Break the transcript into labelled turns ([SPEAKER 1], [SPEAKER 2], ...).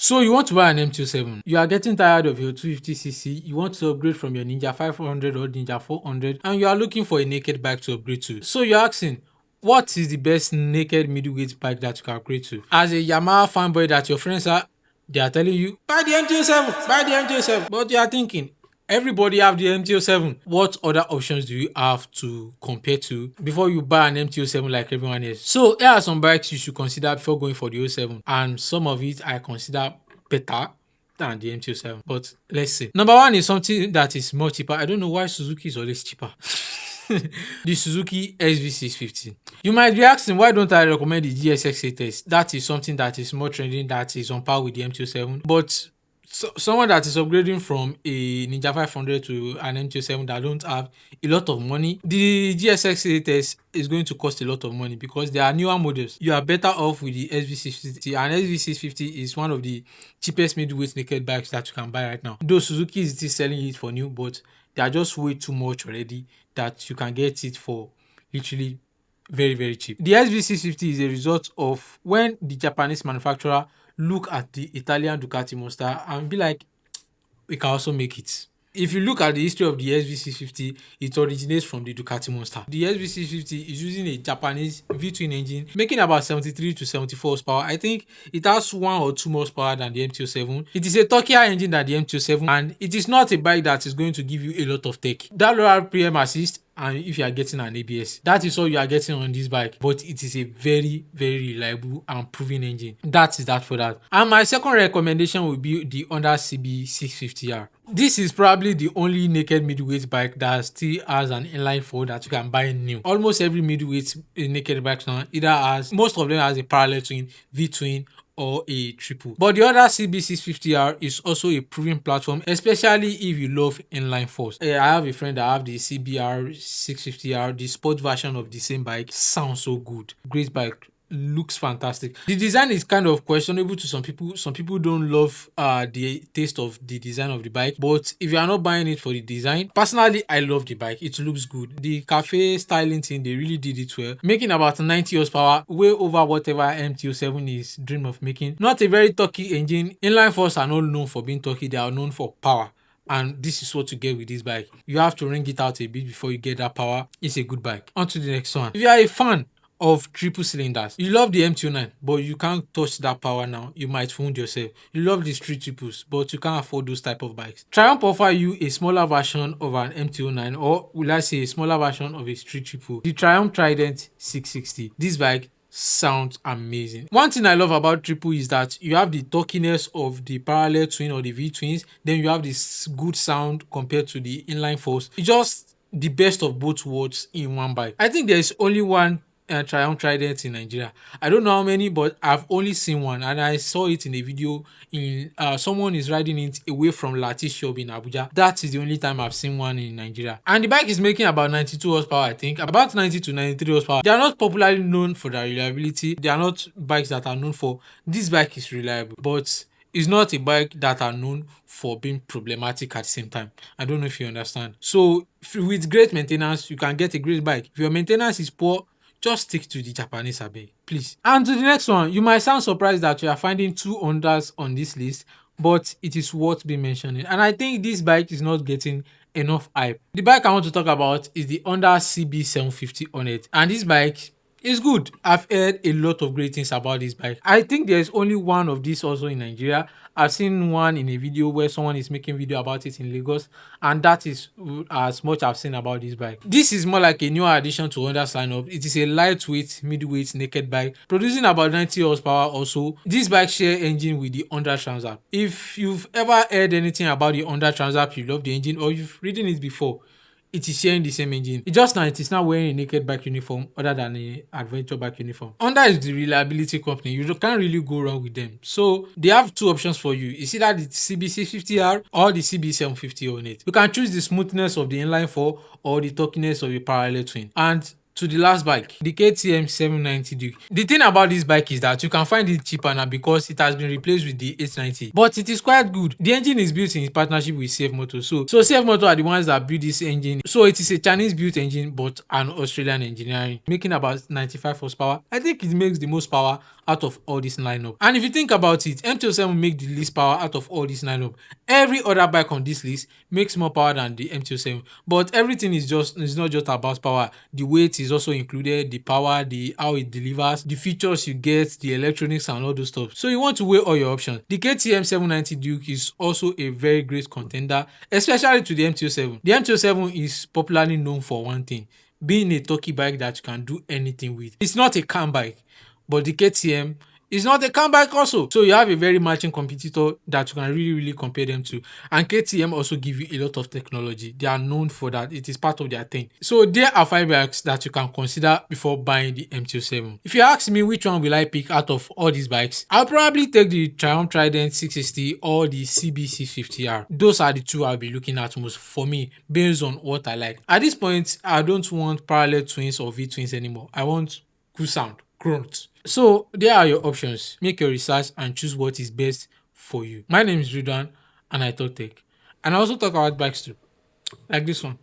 [SPEAKER 1] So you want to buy an MT-07. You are getting tired of your 250cc. You want to upgrade from your Ninja 500 or Ninja 400, and you are looking for a naked bike to upgrade to. So you're asking, what is the best naked middleweight bike that you can upgrade to? As a Yamaha fanboy that your friends are, they are telling you, buy the MT-07, buy the MT-07. But you are thinking, everybody have the MT-07. What other options do you have to compare to before you buy an MT-07 like everyone else? So here are some bikes you should consider before going for the 07, and some of it I consider better than the MT-07. But let's see. Number one is something that is more cheaper. I don't know why Suzuki is always cheaper. The Suzuki SV650. You might be asking, why don't I recommend the GSX 8S? That is something that is more trending, that is on par with the MT-07. But someone that is upgrading from a Ninja 500 to an MT-07 that don't have a lot of money, the GSX 8S is going to cost a lot of money because there are newer models. You are better off with the SV650, and SV650 is one of the cheapest middleweight naked bikes that you can buy right now. Though Suzuki is still selling it for new, but they are just way too much already that you can get it for literally very, very cheap. The SV650 is a result of when the Japanese manufacturer look at the Italian Ducati Monster and be like, we can also make it. If you look at the history of the SV650, it originates from the Ducati Monster. The SV650 is using a Japanese V-twin engine, making about 73 to 74 horsepower. I think it has 1 or 2 more horsepower than the MT-07. It is a torquier engine than the MT-07, and it is not a bike that is going to give you a lot of tech. That low RPM assist, and if you are getting an ABS, that is all you are getting on this bike, but it is a very, very reliable and proven engine. That is that for that. And my second recommendation will be the Honda CB650R. This is probably the only naked middleweight bike that still has an inline four that you can buy new. Almost every middleweight naked bike now either has, most of them has a parallel twin, V-twin, or a triple. But the other CB650R is also a proven platform, especially if you love inline fours. I have a friend that have the CBR650R, the sport version of the same bike. Sounds so good. Great bike. Looks fantastic. The design is kind of questionable to some people. Some people don't love the taste of the design of the bike, but if you are not buying it for the design, personally I love the bike. It looks good. The cafe styling thing, they really did it well, making about 90 horsepower, way over whatever MT-07 is dream of making. Not a very torquey engine. Inline fours are not known for being torquey, they are known for power. And this is what you get with this bike. You have to wring it out a bit before you get that power. It's a good bike. On to the next one. If you are a fan of triple cylinders, you love the MT-09, but you can't touch that power now, you might wound yourself. You love the street triples, but you can't afford those type of bikes. Triumph offer you a smaller version of an MT-09, or will I say a smaller version of a street triple, the Triumph Trident 660. This bike sounds amazing. One thing I love about triple is that you have the torquiness of the parallel twin or the V-twins, then you have this good sound compared to the inline fours. It's just the best of both worlds in one bike. I think there's only one Triumph Trident in Nigeria. I don't know how many, but I've only seen one, and I saw it in a video in someone is riding it away from Lati's shop in Abuja. That is the only time I've seen one in Nigeria. And the bike is making about 92 horsepower, I think, about 90 to 93 horsepower. They are not popularly known for their reliability. They are not bikes that are known for, this bike is reliable, but it's not a bike that are known for being problematic at the same time. I don't know if you understand. So with great maintenance, you can get a great bike. If your maintenance is poor, just stick to the Japanese abe, please. And to the next one, you might sound surprised that you are finding 2 Hondas on this list, but it is worth being mentioning. And I think this bike is not getting enough hype. The bike I want to talk about is the Honda CB750 Hornet, and this bike is good. I've heard a lot of great things about this bike. I think there's only one of this also in Nigeria. I've seen one in a video where someone is making video about it in Lagos, and that is as much I've seen about this bike. This is more like a newer addition to Honda's lineup. It is a lightweight, middleweight naked bike, producing about 90 horsepower also. This bike share engine with the Honda Transalp. If you've ever heard anything about the Honda Transalp, you love the engine, or you've ridden it before, it is sharing the same engine. It is now wearing a naked bike uniform other than a adventure bike uniform. Honda is the reliability company. You can't really go wrong with them. So they have 2 options for you. It's either the CB650R or the CB750 Hornet. You can choose the smoothness of the inline 4 or the torquiness of a parallel twin. And to the last bike, the KTM 790 Duke. The thing about this bike is that you can find it cheaper now because it has been replaced with the 890, but it is quite good. The engine is built in partnership with CF Moto. So CF Moto are the ones that build this engine. So it is a Chinese built engine but an Australian engineering, making about 95 horsepower. I think it makes the most power out of all this lineup. And if you think about it, MT-07 make the least power out of all this lineup. Every other bike on this list makes more power than the MT-07, but everything is not just about power. The weight is also included, the power, the how it delivers, the features you get, the electronics and all those stuff. So you want to weigh all your options. The KTM 790 Duke is also a very great contender, especially to the MT-07. The MT-07 is popularly known for one thing, being a turkey bike that you can do anything with. It's not a cam bike, but the KTM is not a cam bike also. So you have a very matching competitor that you can really compare them to. And KTM also give you a lot of technology. They are known for that. It is part of their thing. So there are 5 bikes that you can consider before buying the MT-07. If you ask me which one will I pick out of all these bikes, I'll probably take the Triumph Trident 660 or the CB650R. Those are the two I'll be looking at most for me based on what I like. At this point, I don't want parallel twins or V-twins anymore. I want cool sound, growth. So there are your options. Make your research and choose what is best for you. My name is Ridwan and I talk tech. And I also talk about bikes too, like this one.